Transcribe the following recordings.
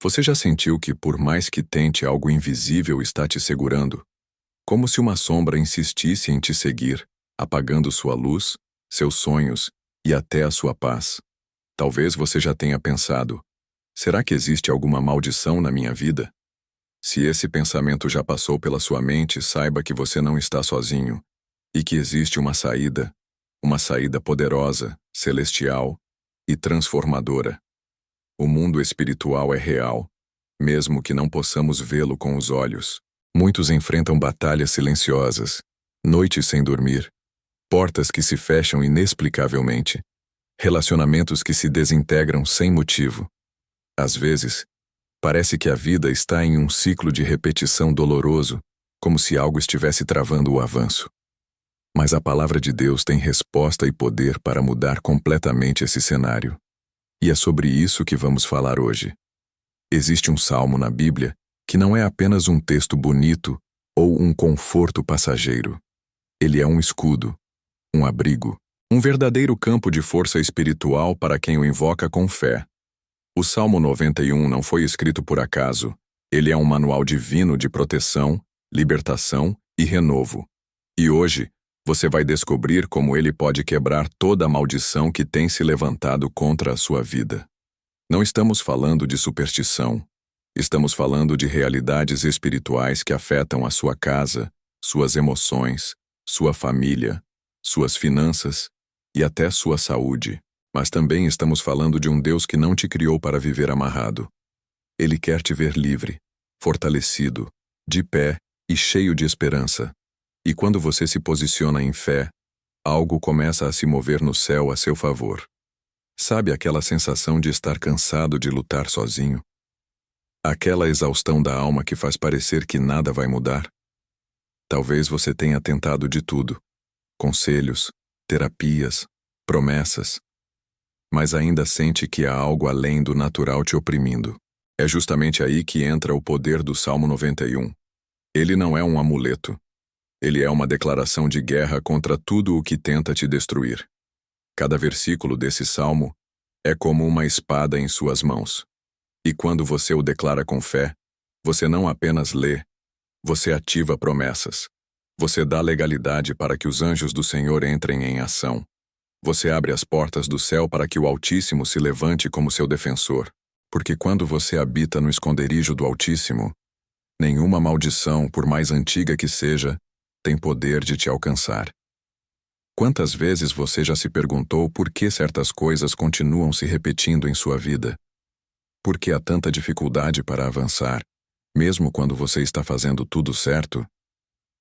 Você já sentiu que, por mais que tente, algo invisível está te segurando? Como se uma sombra insistisse em te seguir, apagando sua luz, seus sonhos e até a sua paz. Talvez você já tenha pensado: será que existe alguma maldição na minha vida? Se esse pensamento já passou pela sua mente, saiba que você não está sozinho e que existe uma saída poderosa, celestial e transformadora. O mundo espiritual é real, mesmo que não possamos vê-lo com os olhos. Muitos enfrentam batalhas silenciosas, noites sem dormir, portas que se fecham inexplicavelmente, relacionamentos que se desintegram sem motivo. Às vezes, parece que a vida está em um ciclo de repetição doloroso, como se algo estivesse travando o avanço. Mas a palavra de Deus tem resposta e poder para mudar completamente esse cenário. E é sobre isso que vamos falar hoje. Existe um salmo na Bíblia que não é apenas um texto bonito ou um conforto passageiro. Ele é um escudo, um abrigo, um verdadeiro campo de força espiritual para quem o invoca com fé. O Salmo 91 não foi escrito por acaso. Ele é um manual divino de proteção, libertação e renovo. E hoje, você vai descobrir como ele pode quebrar toda a maldição que tem se levantado contra a sua vida. Não estamos falando de superstição. Estamos falando de realidades espirituais que afetam a sua casa, suas emoções, sua família, suas finanças e até sua saúde. Mas também estamos falando de um Deus que não te criou para viver amarrado. Ele quer te ver livre, fortalecido, de pé e cheio de esperança. E quando você se posiciona em fé, algo começa a se mover no céu a seu favor. Sabe aquela sensação de estar cansado de lutar sozinho? Aquela exaustão da alma que faz parecer que nada vai mudar? Talvez você tenha tentado de tudo: conselhos, terapias, promessas, mas ainda sente que há algo além do natural te oprimindo. É justamente aí que entra o poder do Salmo 91. Ele não é um amuleto. Ele é uma declaração de guerra contra tudo o que tenta te destruir. Cada versículo desse salmo é como uma espada em suas mãos. E quando você o declara com fé, você não apenas lê, você ativa promessas. Você dá legalidade para que os anjos do Senhor entrem em ação. Você abre as portas do céu para que o Altíssimo se levante como seu defensor. Porque quando você habita no esconderijo do Altíssimo, nenhuma maldição, por mais antiga que seja, tem poder de te alcançar. Quantas vezes você já se perguntou por que certas coisas continuam se repetindo em sua vida? Por que há tanta dificuldade para avançar, mesmo quando você está fazendo tudo certo?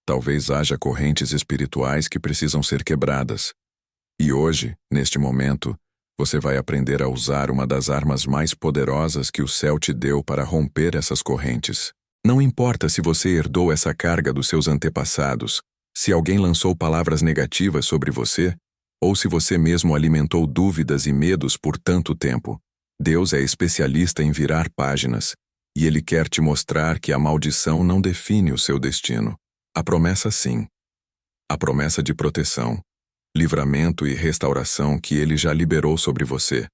Talvez haja correntes espirituais que precisam ser quebradas. E hoje, neste momento, você vai aprender a usar uma das armas mais poderosas que o céu te deu para romper essas correntes. Não importa se você herdou essa carga dos seus antepassados, se alguém lançou palavras negativas sobre você, ou se você mesmo alimentou dúvidas e medos por tanto tempo. Deus é especialista em virar páginas, e Ele quer te mostrar que a maldição não define o seu destino. A promessa sim. A promessa de proteção, livramento e restauração que Ele já liberou sobre você.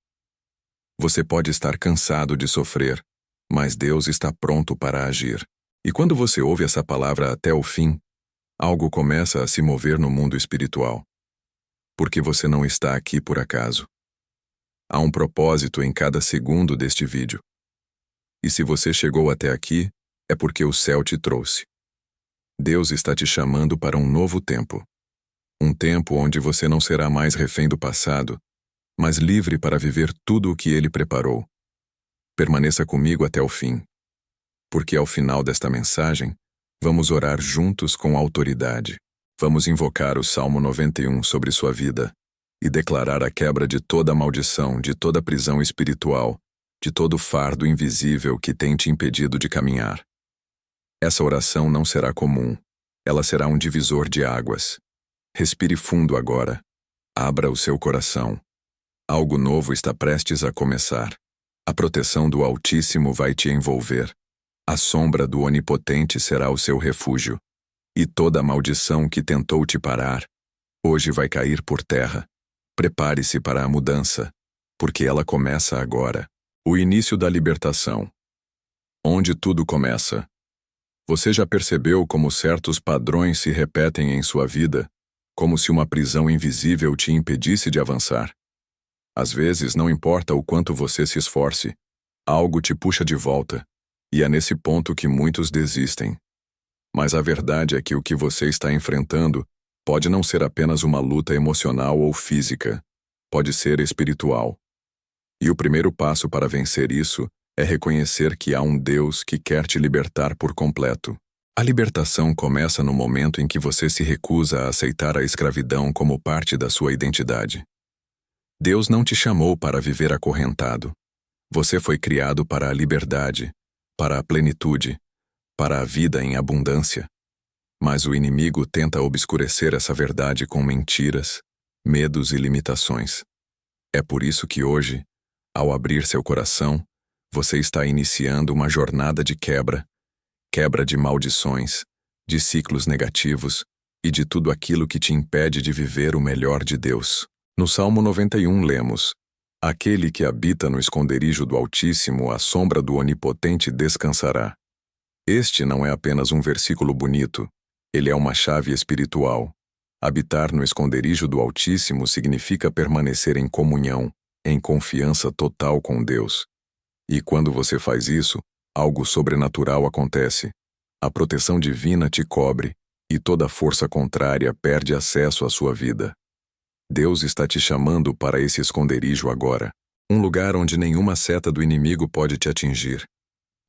Você pode estar cansado de sofrer, mas Deus está pronto para agir. E quando você ouve essa palavra até o fim, algo começa a se mover no mundo espiritual. Porque você não está aqui por acaso. Há um propósito em cada segundo deste vídeo. E se você chegou até aqui, é porque o céu te trouxe. Deus está te chamando para um novo tempo. Um tempo onde você não será mais refém do passado, mas livre para viver tudo o que Ele preparou. Permaneça comigo até o fim. Porque ao final desta mensagem, vamos orar juntos com autoridade. Vamos invocar o Salmo 91 sobre sua vida e declarar a quebra de toda maldição, de toda prisão espiritual, de todo fardo invisível que tem te impedido de caminhar. Essa oração não será comum. Ela será um divisor de águas. Respire fundo agora. Abra o seu coração. Algo novo está prestes a começar. A proteção do Altíssimo vai te envolver. A sombra do Onipotente será o seu refúgio. E toda a maldição que tentou te parar, hoje vai cair por terra. Prepare-se para a mudança, porque ela começa agora. O início da libertação. Onde tudo começa. Você já percebeu como certos padrões se repetem em sua vida, como se uma prisão invisível te impedisse de avançar? Às vezes, não importa o quanto você se esforce, algo te puxa de volta, e é nesse ponto que muitos desistem. Mas a verdade é que o que você está enfrentando pode não ser apenas uma luta emocional ou física, pode ser espiritual. E o primeiro passo para vencer isso é reconhecer que há um Deus que quer te libertar por completo. A libertação começa no momento em que você se recusa a aceitar a escravidão como parte da sua identidade. Deus não te chamou para viver acorrentado. Você foi criado para a liberdade, para a plenitude, para a vida em abundância. Mas o inimigo tenta obscurecer essa verdade com mentiras, medos e limitações. É por isso que hoje, ao abrir seu coração, você está iniciando uma jornada de quebra de maldições, de ciclos negativos e de tudo aquilo que te impede de viver o melhor de Deus. No Salmo 91 lemos: Aquele que habita no esconderijo do Altíssimo, à sombra do Onipotente descansará. Este não é apenas um versículo bonito, ele é uma chave espiritual. Habitar no esconderijo do Altíssimo significa permanecer em comunhão, em confiança total com Deus. E quando você faz isso, algo sobrenatural acontece. A proteção divina te cobre, e toda força contrária perde acesso à sua vida. Deus está te chamando para esse esconderijo agora, um lugar onde nenhuma seta do inimigo pode te atingir.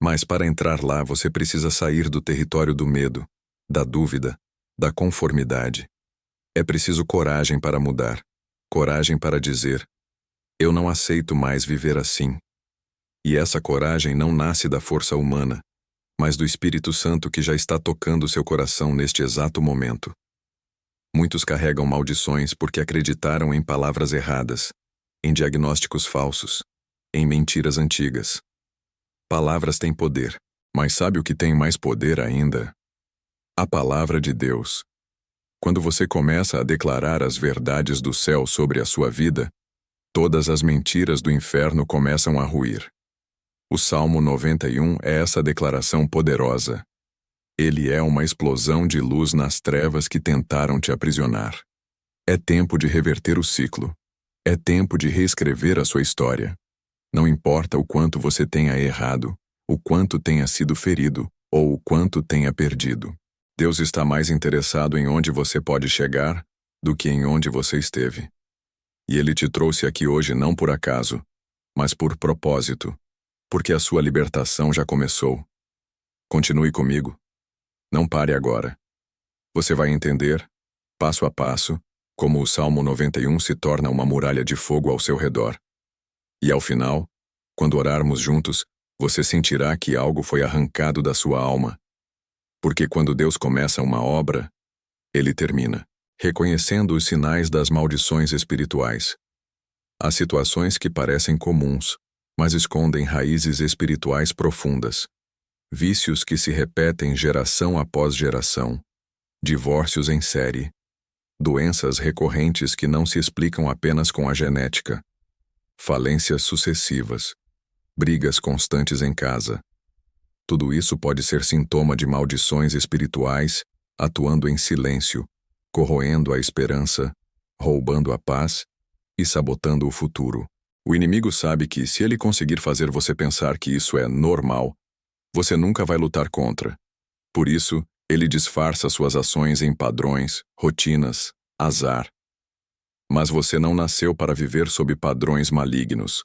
Mas para entrar lá você precisa sair do território do medo, da dúvida, da conformidade. É preciso coragem para mudar, coragem para dizer: eu não aceito mais viver assim. E essa coragem não nasce da força humana, mas do Espírito Santo que já está tocando seu coração neste exato momento. Muitos carregam maldições porque acreditaram em palavras erradas, em diagnósticos falsos, em mentiras antigas. Palavras têm poder, mas sabe o que tem mais poder ainda? A palavra de Deus. Quando você começa a declarar as verdades do céu sobre a sua vida, todas as mentiras do inferno começam a ruir. O Salmo 91 é essa declaração poderosa. Ele é uma explosão de luz nas trevas que tentaram te aprisionar. É tempo de reverter o ciclo. É tempo de reescrever a sua história. Não importa o quanto você tenha errado, o quanto tenha sido ferido, ou o quanto tenha perdido. Deus está mais interessado em onde você pode chegar do que em onde você esteve. E Ele te trouxe aqui hoje não por acaso, mas por propósito. Porque a sua libertação já começou. Continue comigo. Não pare agora. Você vai entender, passo a passo, como o Salmo 91 se torna uma muralha de fogo ao seu redor. E ao final, quando orarmos juntos, você sentirá que algo foi arrancado da sua alma. Porque quando Deus começa uma obra, Ele termina, reconhecendo os sinais das maldições espirituais. Há situações que parecem comuns, mas escondem raízes espirituais profundas. Vícios que se repetem geração após geração. Divórcios em série. Doenças recorrentes que não se explicam apenas com a genética. Falências sucessivas. Brigas constantes em casa. Tudo isso pode ser sintoma de maldições espirituais, atuando em silêncio, corroendo a esperança, roubando a paz e sabotando o futuro. O inimigo sabe que, se ele conseguir fazer você pensar que isso é normal, você nunca vai lutar contra. Por isso, ele disfarça suas ações em padrões, rotinas, azar. Mas você não nasceu para viver sob padrões malignos.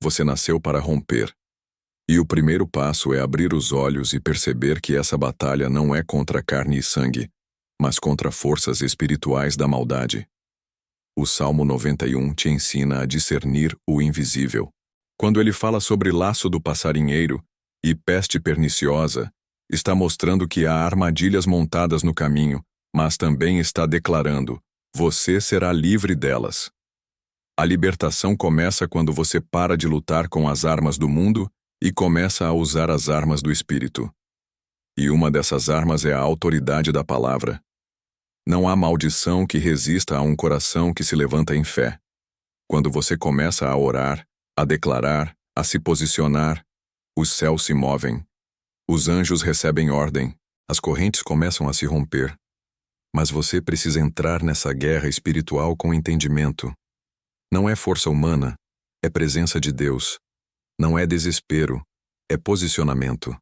Você nasceu para romper. E o primeiro passo é abrir os olhos e perceber que essa batalha não é contra carne e sangue, mas contra forças espirituais da maldade. O Salmo 91 te ensina a discernir o invisível. Quando ele fala sobre laço do passarinheiro e peste perniciosa, está mostrando que há armadilhas montadas no caminho, mas também está declarando: você será livre delas. A libertação começa quando você para de lutar com as armas do mundo e começa a usar as armas do Espírito. E uma dessas armas é a autoridade da palavra. Não há maldição que resista a um coração que se levanta em fé. Quando você começa a orar, a declarar, a se posicionar, os céus se movem, Os anjos recebem ordem, as correntes começam a se romper. Mas você precisa entrar nessa guerra espiritual com entendimento. Não é força humana, é presença de Deus. Não é desespero, é posicionamento.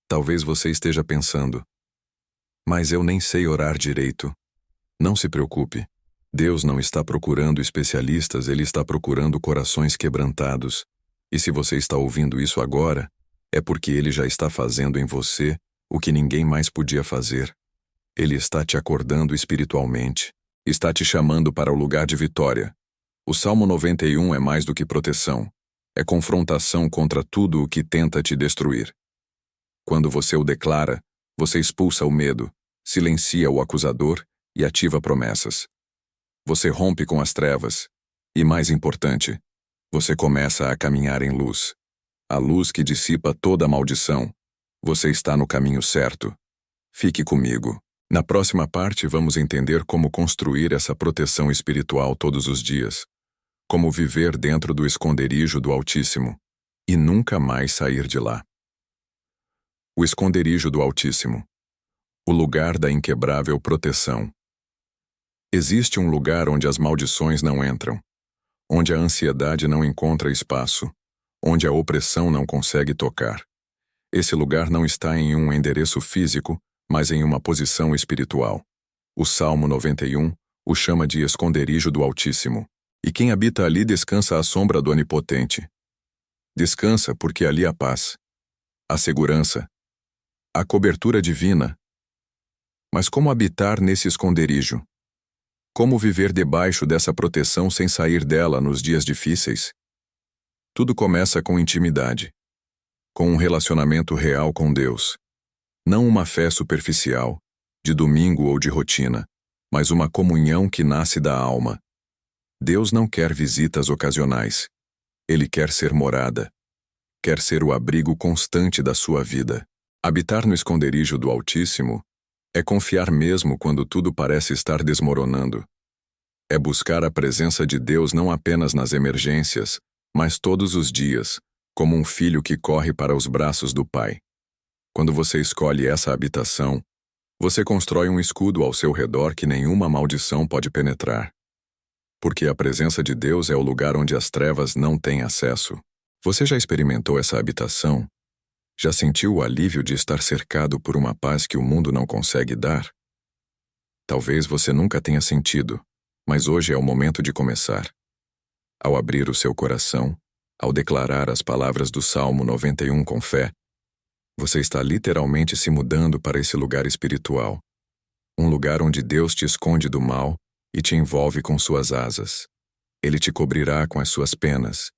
Talvez você esteja pensando, mas eu nem sei orar direito. Não se preocupe. Deus não está procurando especialistas, Ele está procurando corações quebrantados. E se você está ouvindo isso agora, é porque Ele já está fazendo em você o que ninguém mais podia fazer. Ele está te acordando espiritualmente. Está te chamando para o lugar de vitória. O Salmo 91 é mais do que proteção. É confrontação contra tudo o que tenta te destruir. Quando você o declara, você expulsa o medo, silencia o acusador e ativa promessas. Você rompe com as trevas. E mais importante, você começa a caminhar em luz. A luz que dissipa toda a maldição. Você está no caminho certo. Fique comigo. Na próxima parte vamos entender como construir essa proteção espiritual todos os dias. Como viver dentro do esconderijo do Altíssimo. E nunca mais sair de lá. O esconderijo do Altíssimo. O lugar da inquebrável proteção. Existe um lugar onde as maldições não entram. Onde a ansiedade não encontra espaço. Onde a opressão não consegue tocar. Esse lugar não está em um endereço físico, mas em uma posição espiritual. O Salmo 91 o chama de esconderijo do Altíssimo. E quem habita ali descansa à sombra do Onipotente. Descansa porque ali há paz, a segurança, a cobertura divina. Mas como habitar nesse esconderijo? Como viver debaixo dessa proteção sem sair dela nos dias difíceis? Tudo começa com intimidade, com um relacionamento real com Deus. Não uma fé superficial, de domingo ou de rotina, mas uma comunhão que nasce da alma. Deus não quer visitas ocasionais. Ele quer ser morada. Quer ser o abrigo constante da sua vida. Habitar no esconderijo do Altíssimo é confiar mesmo quando tudo parece estar desmoronando. É buscar a presença de Deus não apenas nas emergências, mas todos os dias, como um filho que corre para os braços do Pai. Quando você escolhe essa habitação, você constrói um escudo ao seu redor que nenhuma maldição pode penetrar. Porque a presença de Deus é o lugar onde as trevas não têm acesso. Você já experimentou essa habitação? Já sentiu o alívio de estar cercado por uma paz que o mundo não consegue dar? Talvez você nunca tenha sentido, mas hoje é o momento de começar. Ao abrir o seu coração, ao declarar as palavras do Salmo 91 com fé, você está literalmente se mudando para esse lugar espiritual. Um lugar onde Deus te esconde do mal e te envolve com suas asas. Ele te cobrirá com as suas penas,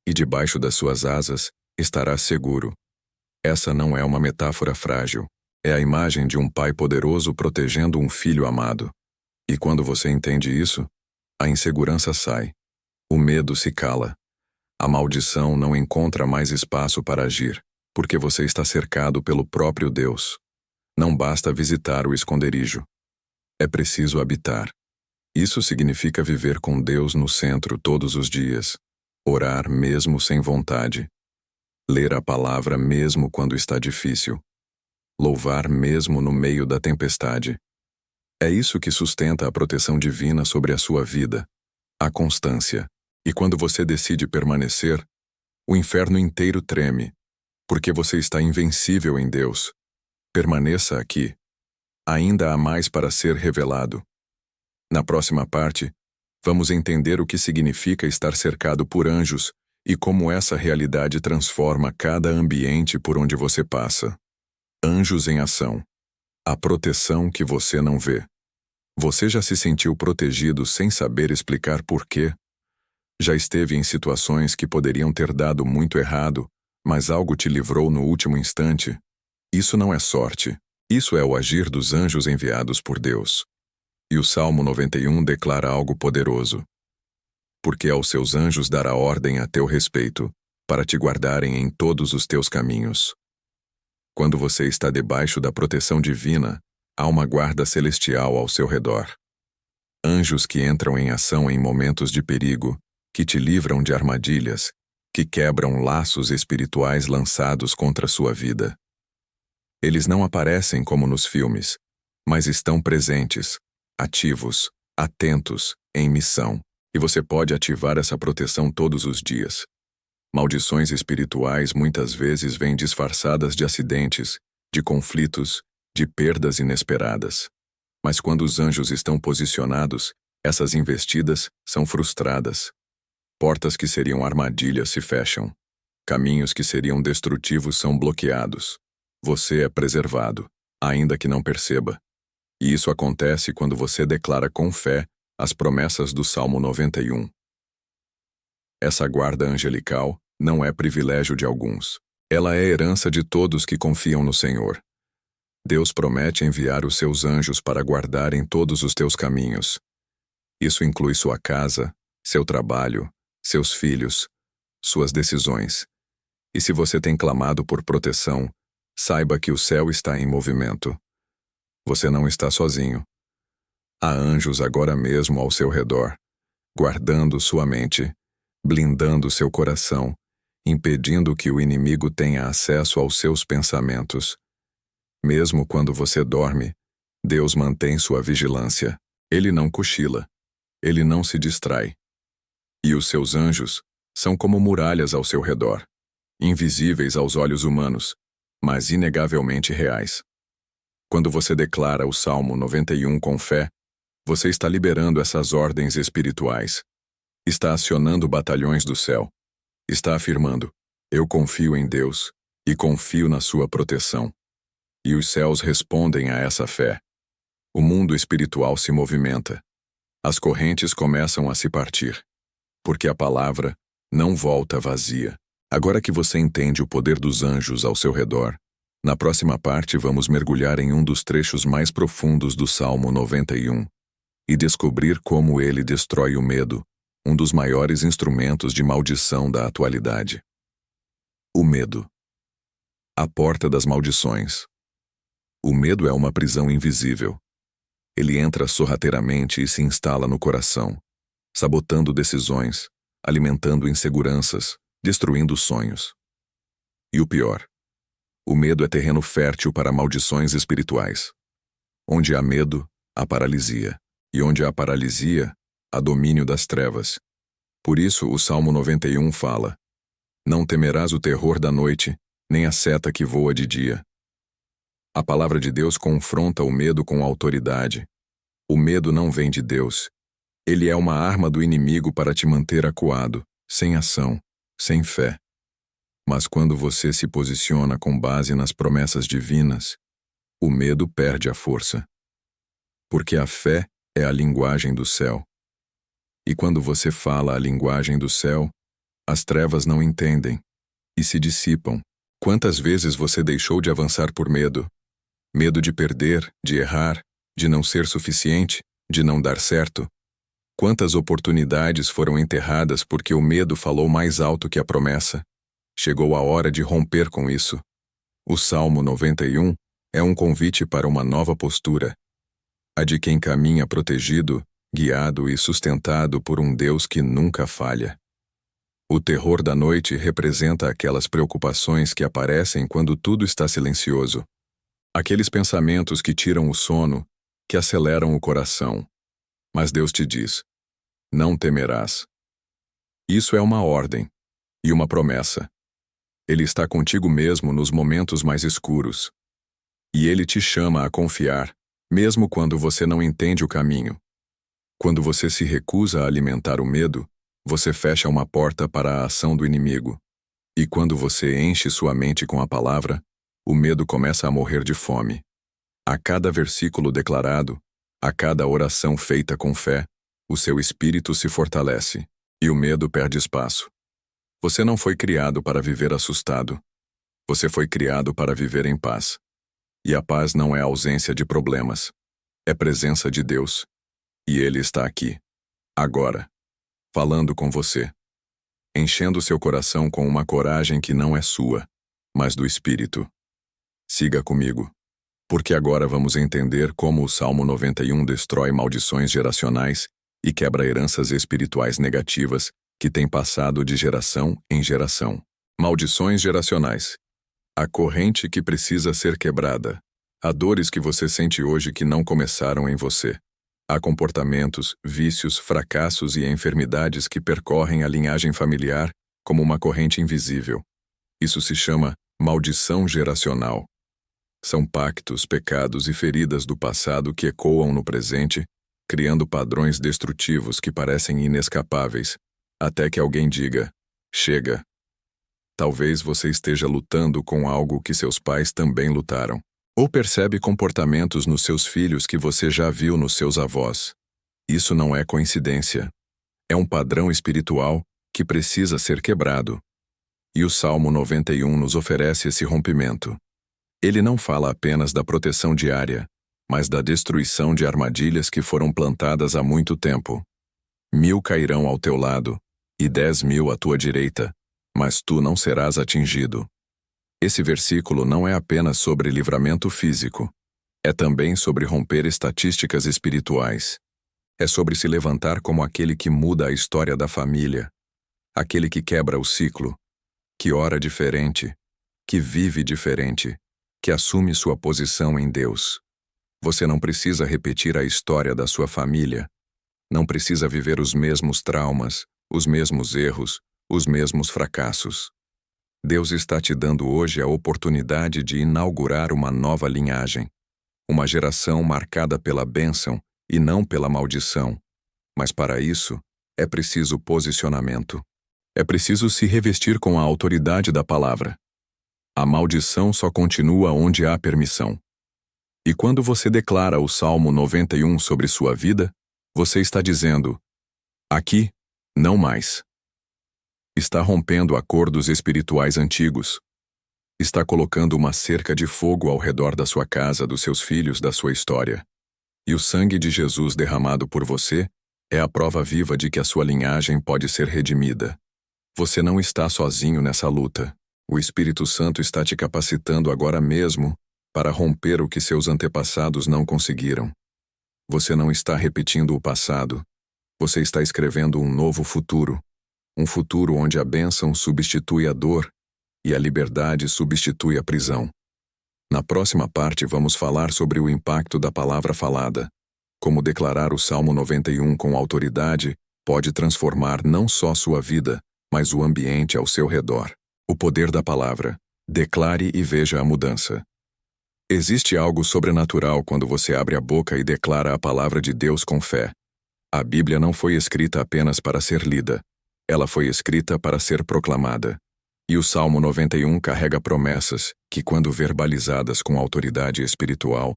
e debaixo das suas asas estarás seguro. Essa não é uma metáfora frágil. É a imagem de um pai poderoso protegendo um filho amado. E quando você entende isso, a insegurança sai. O medo se cala. A maldição não encontra mais espaço para agir, porque você está cercado pelo próprio Deus. Não basta visitar o esconderijo. É preciso habitar. Isso significa viver com Deus no centro todos os dias. Orar mesmo sem vontade. Ler a palavra mesmo quando está difícil. Louvar mesmo no meio da tempestade. É isso que sustenta a proteção divina sobre a sua vida. A constância. E quando você decide permanecer, o inferno inteiro treme, porque você está invencível em Deus. Permaneça aqui. Ainda há mais para ser revelado. Na próxima parte, vamos entender o que significa estar cercado por anjos e como essa realidade transforma cada ambiente por onde você passa. Anjos em ação. A proteção que você não vê. Você já se sentiu protegido sem saber explicar por quê? Já esteve em situações que poderiam ter dado muito errado, mas algo te livrou no último instante? Isso não é sorte. Isso é o agir dos anjos enviados por Deus. E o Salmo 91 declara algo poderoso. Porque aos seus anjos dará ordem a teu respeito, para te guardarem em todos os teus caminhos. Quando você está debaixo da proteção divina, há uma guarda celestial ao seu redor. Anjos que entram em ação em momentos de perigo, que te livram de armadilhas, que quebram laços espirituais lançados contra sua vida. Eles não aparecem como nos filmes, mas estão presentes, ativos, atentos, em missão. E você pode ativar essa proteção todos os dias. Maldições espirituais muitas vezes vêm disfarçadas de acidentes, de conflitos, de perdas inesperadas. Mas quando os anjos estão posicionados, essas investidas são frustradas. Portas que seriam armadilhas se fecham. Caminhos que seriam destrutivos são bloqueados. Você é preservado, ainda que não perceba. E isso acontece quando você declara com fé as promessas do Salmo 91. Essa guarda angelical não é privilégio de alguns. Ela é herança de todos que confiam no Senhor. Deus promete enviar os seus anjos para guardarem todos os teus caminhos. Isso inclui sua casa, seu trabalho, seus filhos, suas decisões. E se você tem clamado por proteção, saiba que o céu está em movimento. Você não está sozinho. Há anjos agora mesmo ao seu redor, guardando sua mente, blindando seu coração, impedindo que o inimigo tenha acesso aos seus pensamentos. Mesmo quando você dorme, Deus mantém sua vigilância. Ele não cochila. Ele não se distrai. E os seus anjos são como muralhas ao seu redor, invisíveis aos olhos humanos, mas inegavelmente reais. Quando você declara o Salmo 91 com fé, você está liberando essas ordens espirituais. Está acionando batalhões do céu. Está afirmando: eu confio em Deus e confio na sua proteção. E os céus respondem a essa fé. O mundo espiritual se movimenta. As correntes começam a se partir. Porque a palavra não volta vazia. Agora que você entende o poder dos anjos ao seu redor, na próxima parte vamos mergulhar em um dos trechos mais profundos do Salmo 91 e descobrir como ele destrói o medo, um dos maiores instrumentos de maldição da atualidade. O medo. A porta das maldições. O medo é uma prisão invisível. Ele entra sorrateiramente e se instala no coração, sabotando decisões, alimentando inseguranças, destruindo sonhos. E o pior, o medo é terreno fértil para maldições espirituais. Onde há medo, há paralisia. E onde há paralisia, há domínio das trevas. Por isso, o Salmo 91 fala: não temerás o terror da noite, nem a seta que voa de dia. A palavra de Deus confronta o medo com autoridade. O medo não vem de Deus. Ele é uma arma do inimigo para te manter acuado, sem ação, sem fé. Mas quando você se posiciona com base nas promessas divinas, o medo perde a força. Porque a fé é a linguagem do céu. E quando você fala a linguagem do céu, as trevas não entendem e se dissipam. Quantas vezes você deixou de avançar por medo? Medo de perder, de errar, de não ser suficiente, de não dar certo? Quantas oportunidades foram enterradas porque o medo falou mais alto que a promessa? Chegou a hora de romper com isso. O Salmo 91 é um convite para uma nova postura, a de quem caminha protegido, guiado e sustentado por um Deus que nunca falha. O terror da noite representa aquelas preocupações que aparecem quando tudo está silencioso. Aqueles pensamentos que tiram o sono, que aceleram o coração. Mas Deus te diz: não temerás. Isso é uma ordem e uma promessa. Ele está contigo mesmo nos momentos mais escuros. E ele te chama a confiar, mesmo quando você não entende o caminho. Quando você se recusa a alimentar o medo, você fecha uma porta para a ação do inimigo. E quando você enche sua mente com a palavra, o medo começa a morrer de fome. A cada versículo declarado, a cada oração feita com fé, o seu espírito se fortalece, e o medo perde espaço. Você não foi criado para viver assustado. Você foi criado para viver em paz. E a paz não é ausência de problemas. É presença de Deus. E Ele está aqui, agora, falando com você, enchendo seu coração com uma coragem que não é sua, mas do Espírito. Siga comigo, porque agora vamos entender como o Salmo 91 destrói maldições geracionais e quebra heranças espirituais negativas que têm passado de geração em geração. Maldições geracionais. Há corrente que precisa ser quebrada. Há dores que você sente hoje que não começaram em você. Há comportamentos, vícios, fracassos e enfermidades que percorrem a linhagem familiar como uma corrente invisível. Isso se chama maldição geracional. São pactos, pecados e feridas do passado que ecoam no presente, criando padrões destrutivos que parecem inescapáveis, até que alguém diga: chega. Talvez você esteja lutando com algo que seus pais também lutaram. Ou percebe comportamentos nos seus filhos que você já viu nos seus avós. Isso não é coincidência. É um padrão espiritual que precisa ser quebrado. E o Salmo 91 nos oferece esse rompimento. Ele não fala apenas da proteção diária, mas da destruição de armadilhas que foram plantadas há muito tempo. 1000 cairão ao teu lado, e 10.000 à tua direita, mas tu não serás atingido. Esse versículo não é apenas sobre livramento físico. É também sobre romper estatísticas espirituais. É sobre se levantar como aquele que muda a história da família. Aquele que quebra o ciclo. Que ora diferente. Que vive diferente. Que assume sua posição em Deus. Você não precisa repetir a história da sua família. Não precisa viver os mesmos traumas, os mesmos erros, os mesmos fracassos. Deus está te dando hoje a oportunidade de inaugurar uma nova linhagem. Uma geração marcada pela bênção e não pela maldição. Mas para isso, é preciso posicionamento. É preciso se revestir com a autoridade da palavra. A maldição só continua onde há permissão. E quando você declara o Salmo 91 sobre sua vida, você está dizendo: aqui, não mais. Está rompendo acordos espirituais antigos. Está colocando uma cerca de fogo ao redor da sua casa, dos seus filhos, da sua história. E o sangue de Jesus derramado por você é a prova viva de que a sua linhagem pode ser redimida. Você não está sozinho nessa luta. O Espírito Santo está te capacitando agora mesmo para romper o que seus antepassados não conseguiram. Você não está repetindo o passado. Você está escrevendo um novo futuro. Um futuro onde a bênção substitui a dor e a liberdade substitui a prisão. Na próxima parte vamos falar sobre o impacto da palavra falada. Como declarar o Salmo 91 com autoridade pode transformar não só sua vida, mas o ambiente ao seu redor. O poder da palavra. Declare e veja a mudança. Existe algo sobrenatural quando você abre a boca e declara a palavra de Deus com fé. A Bíblia não foi escrita apenas para ser lida. Ela foi escrita para ser proclamada. E o Salmo 91 carrega promessas que, quando verbalizadas com autoridade espiritual,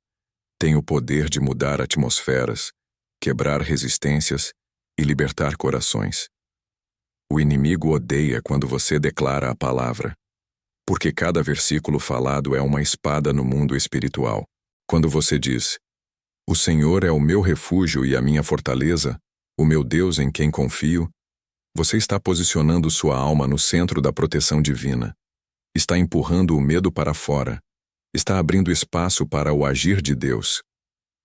têm o poder de mudar atmosferas, quebrar resistências e libertar corações. O inimigo odeia quando você declara a palavra, porque cada versículo falado é uma espada no mundo espiritual. Quando você diz: o Senhor é o meu refúgio e a minha fortaleza, o meu Deus em quem confio, você está posicionando sua alma no centro da proteção divina. Está empurrando o medo para fora. Está abrindo espaço para o agir de Deus.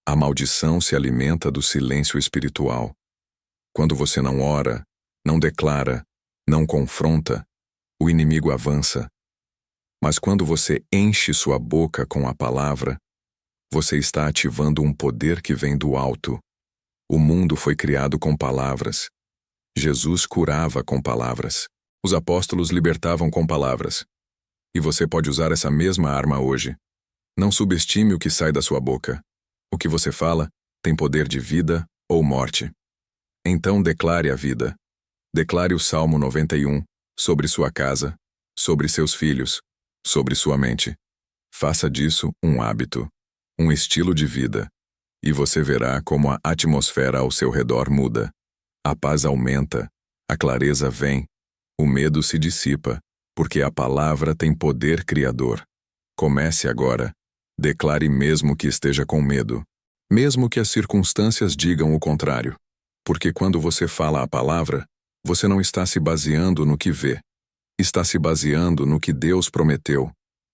A maldição se alimenta do silêncio espiritual. Quando você não ora, não declara, não confronta, o inimigo avança. Mas quando você enche sua boca com a palavra, você está ativando um poder que vem do alto. O mundo foi criado com palavras. Jesus curava com palavras. Os apóstolos libertavam com palavras. E você pode usar essa mesma arma hoje. Não subestime o que sai da sua boca. O que você fala tem poder de vida ou morte. Então declare a vida. Declare o Salmo 91 sobre sua casa, sobre seus filhos, sobre sua mente. Faça disso um hábito, um estilo de vida. E você verá como a atmosfera ao seu redor muda. A paz aumenta, a clareza vem, o medo se dissipa, porque a palavra tem poder criador. Comece agora. Declare mesmo que esteja com medo. Mesmo que as circunstâncias digam o contrário. Porque quando você fala a palavra, você não está se baseando no que vê. Está se baseando no que Deus prometeu.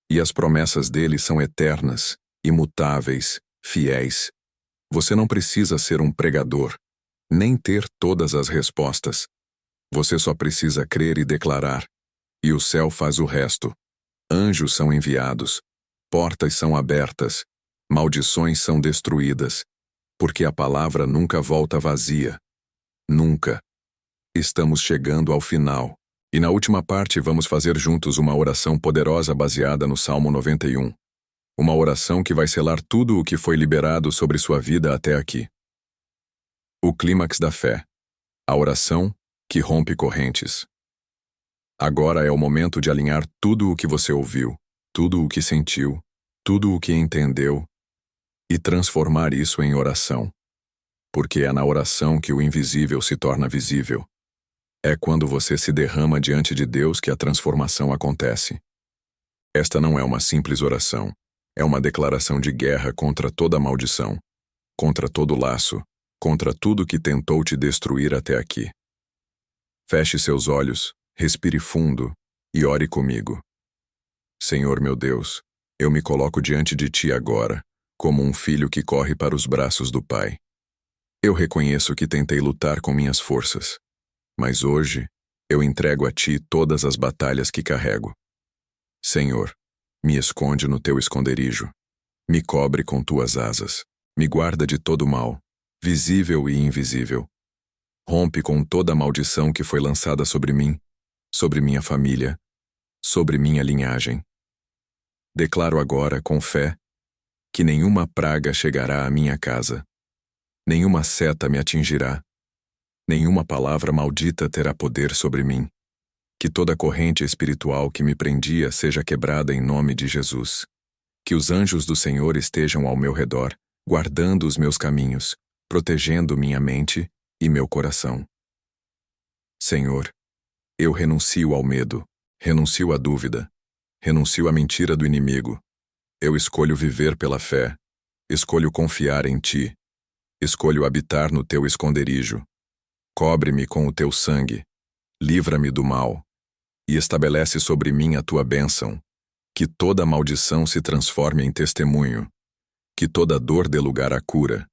E as promessas dele são eternas, imutáveis, fiéis. Você não precisa ser um pregador, nem ter todas as respostas. Você só precisa crer e declarar. E o céu faz o resto. Anjos são enviados, portas são abertas, maldições são destruídas, porque a palavra nunca volta vazia. Nunca. Estamos chegando ao final. E na última parte vamos fazer juntos uma oração poderosa baseada no Salmo 91. Uma oração que vai selar tudo o que foi liberado sobre sua vida até aqui. O clímax da fé. A oração que rompe correntes. Agora é o momento de alinhar tudo o que você ouviu, tudo o que sentiu, tudo o que entendeu, e transformar isso em oração. Porque é na oração que o invisível se torna visível. É quando você se derrama diante de Deus que a transformação acontece. Esta não é uma simples oração, é uma declaração de guerra contra toda maldição, contra todo laço, contra tudo que tentou te destruir até aqui. Feche seus olhos, respire fundo e ore comigo. Senhor meu Deus, eu me coloco diante de Ti agora, como um filho que corre para os braços do Pai. Eu reconheço que tentei lutar com minhas forças, mas hoje eu entrego a Ti todas as batalhas que carrego. Senhor, me esconde no Teu esconderijo, me cobre com Tuas asas, me guarda de todo mal, visível e invisível. Rompe com toda a maldição que foi lançada sobre mim, sobre minha família, sobre minha linhagem. Declaro agora, com fé, que nenhuma praga chegará à minha casa, nenhuma seta me atingirá, nenhuma palavra maldita terá poder sobre mim. Que toda corrente espiritual que me prendia seja quebrada em nome de Jesus. Que os anjos do Senhor estejam ao meu redor, guardando os meus caminhos, protegendo minha mente e meu coração. Senhor, eu renuncio ao medo, renuncio à dúvida, renuncio à mentira do inimigo. Eu escolho viver pela fé, escolho confiar em Ti, escolho habitar no Teu esconderijo. Cobre-me com o Teu sangue, livra-me do mal, e estabelece sobre mim a Tua bênção. Que toda maldição se transforme em testemunho, que toda dor dê lugar à cura,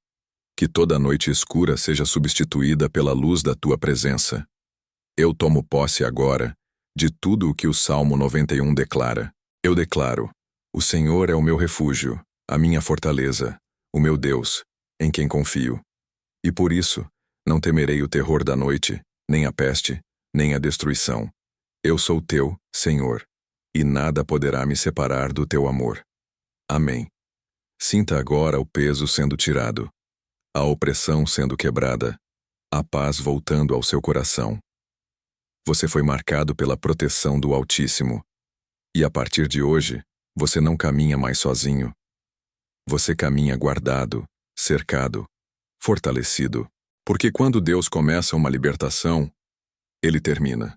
que toda noite escura seja substituída pela luz da Tua presença. Eu tomo posse agora de tudo o que o Salmo 91 declara. Eu declaro: o Senhor é o meu refúgio, a minha fortaleza, o meu Deus, em quem confio. E por isso, não temerei o terror da noite, nem a peste, nem a destruição. Eu sou Teu, Senhor, e nada poderá me separar do Teu amor. Amém. Sinta agora o peso sendo tirado, a opressão sendo quebrada, a paz voltando ao seu coração. Você foi marcado pela proteção do Altíssimo. E a partir de hoje, você não caminha mais sozinho. Você caminha guardado, cercado, fortalecido. Porque quando Deus começa uma libertação, Ele termina.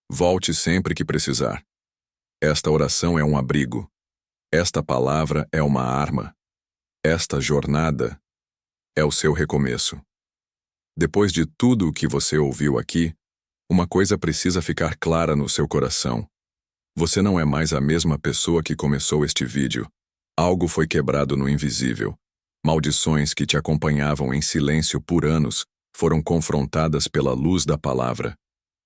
Volte sempre que precisar. Esta oração é um abrigo. Esta palavra é uma arma. Esta jornada é o seu recomeço. Depois de tudo o que você ouviu aqui, uma coisa precisa ficar clara no seu coração. Você não é mais a mesma pessoa que começou este vídeo. Algo foi quebrado no invisível. Maldições que te acompanhavam em silêncio por anos foram confrontadas pela luz da palavra.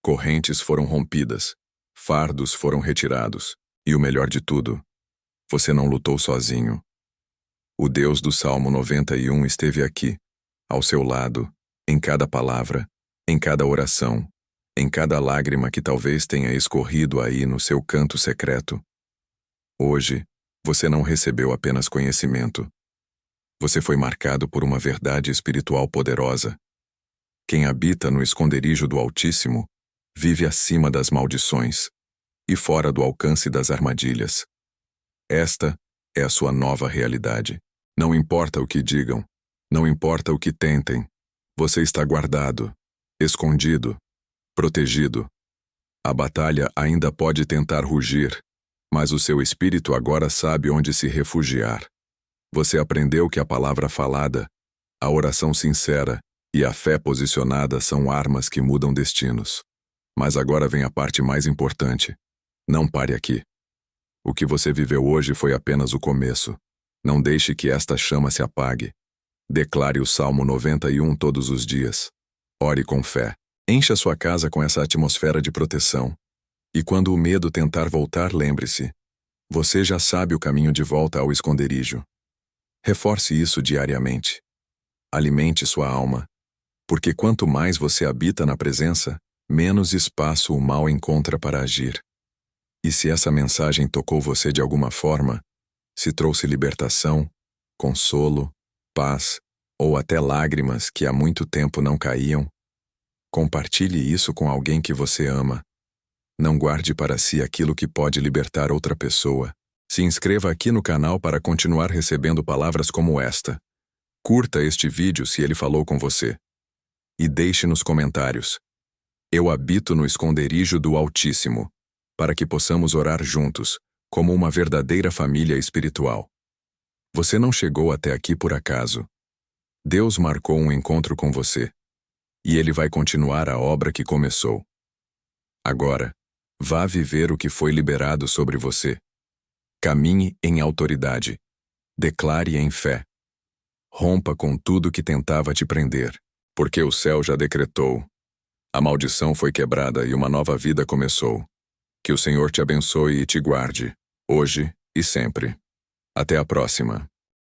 Correntes foram rompidas. Fardos foram retirados. E o melhor de tudo, você não lutou sozinho. O Deus do Salmo 91 esteve aqui, ao seu lado, em cada palavra, em cada oração, em cada lágrima que talvez tenha escorrido aí no seu canto secreto. Hoje, você não recebeu apenas conhecimento. Você foi marcado por uma verdade espiritual poderosa. Quem habita no esconderijo do Altíssimo vive acima das maldições e fora do alcance das armadilhas. Esta é a sua nova realidade. Não importa o que digam, não importa o que tentem, você está guardado, escondido, protegido. A batalha ainda pode tentar rugir, mas o seu espírito agora sabe onde se refugiar. Você aprendeu que a palavra falada, a oração sincera e a fé posicionada são armas que mudam destinos. Mas agora vem a parte mais importante. Não pare aqui. O que você viveu hoje foi apenas o começo. Não deixe que esta chama se apague. Declare o Salmo 91 todos os dias. Ore com fé. Encha sua casa com essa atmosfera de proteção. E quando o medo tentar voltar, lembre-se: Você já sabe o caminho de volta ao esconderijo. Reforce isso diariamente. Alimente sua alma, porque quanto mais você habita na presença, menos espaço o mal encontra para agir. E se essa mensagem tocou você de alguma forma, se trouxe libertação, consolo, paz ou até lágrimas que há muito tempo não caíam, compartilhe isso com alguém que você ama. Não guarde para si aquilo que pode libertar outra pessoa. Se inscreva aqui no canal para continuar recebendo palavras como esta. Curta este vídeo se ele falou com você. E deixe nos comentários: eu habito no esconderijo do Altíssimo, para que possamos orar juntos, como uma verdadeira família espiritual. Você não chegou até aqui por acaso. Deus marcou um encontro com você. E Ele vai continuar a obra que começou. Agora, vá viver o que foi liberado sobre você. Caminhe em autoridade. Declare em fé. Rompa com tudo que tentava te prender, porque o céu já decretou. A maldição foi quebrada e uma nova vida começou. Que o Senhor te abençoe e te guarde, hoje e sempre. Até a próxima.